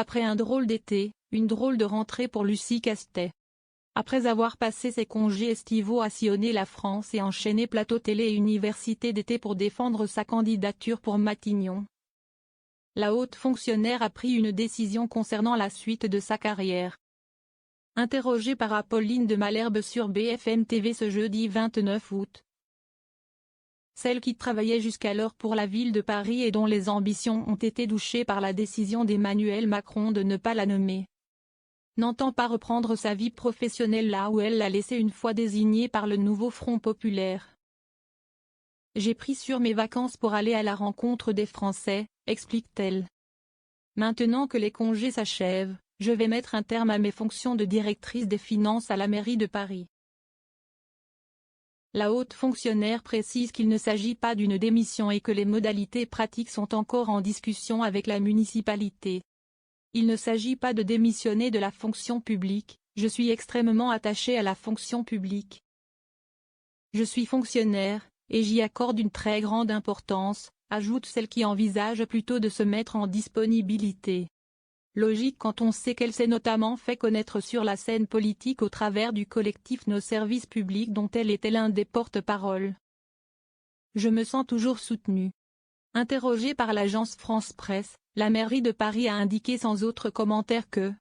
Après un drôle d'été, une drôle de rentrée pour Lucie Castet. Après avoir passé ses congés estivaux à sillonner la France et enchaîner plateau télé et université d'été pour défendre sa candidature pour Matignon, la haute fonctionnaire a pris une décision concernant la suite de sa carrière. Interrogée par Apolline de Malherbe sur BFM TV ce jeudi 29 août, celle qui travaillait jusqu'alors pour la ville de Paris et dont les ambitions ont été douchées par la décision d'Emmanuel Macron de ne pas la nommer, n'entend pas reprendre sa vie professionnelle là où elle l'a laissée une fois désignée par le nouveau Front populaire. J'ai pris sur mes vacances pour aller à la rencontre des Français, explique-t-elle. Maintenant que les congés s'achèvent, je vais mettre un terme à mes fonctions de directrice des finances à la mairie de Paris. La haute fonctionnaire précise qu'il ne s'agit pas d'une démission et que les modalités pratiques sont encore en discussion avec la municipalité. Il ne s'agit pas de démissionner de la fonction publique, je suis extrêmement attachée à la fonction publique. Je suis fonctionnaire, et j'y accorde une très grande importance, ajoute celle qui envisage plutôt de se mettre en disponibilité. Logique quand on sait qu'elle s'est notamment fait connaître sur la scène politique au travers du collectif Nos Services Publics dont elle était l'un des porte-parole. Je me sens toujours soutenue. Interrogée par l'agence France Presse, la mairie de Paris a indiqué sans autre commentaire que,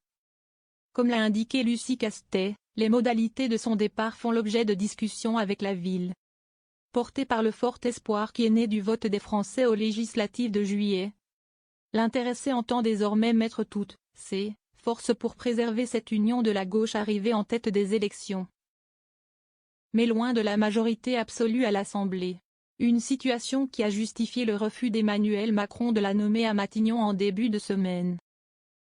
comme l'a indiqué Lucie Castet, les modalités de son départ font l'objet de discussions avec la ville. Portée par le fort espoir qui est né du vote des Français aux législatives de juillet, l'intéressée entend désormais mettre toutes ses forces pour préserver cette union de la gauche arrivée en tête des élections. Mais loin de la majorité absolue à l'Assemblée. Une situation qui a justifié le refus d'Emmanuel Macron de la nommer à Matignon en début de semaine.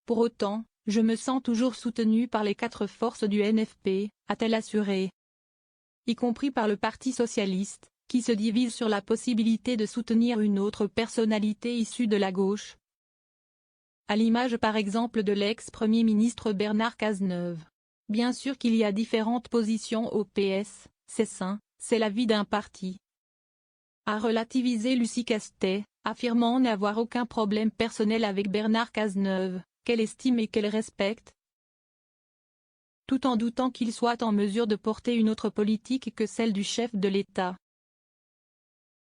Pour autant, je me sens toujours soutenue par les 4 forces du NFP, a-t-elle assuré. Y compris par le Parti socialiste, qui se divise sur la possibilité de soutenir une autre personnalité issue de la gauche. À l'image par exemple de l'ex-premier ministre Bernard Cazeneuve. Bien sûr qu'il y a différentes positions au PS, c'est sain, c'est la vie d'un parti. A relativisé Lucie Castet, affirmant n'avoir aucun problème personnel avec Bernard Cazeneuve, qu'elle estime et qu'elle respecte, tout en doutant qu'il soit en mesure de porter une autre politique que celle du chef de l'État.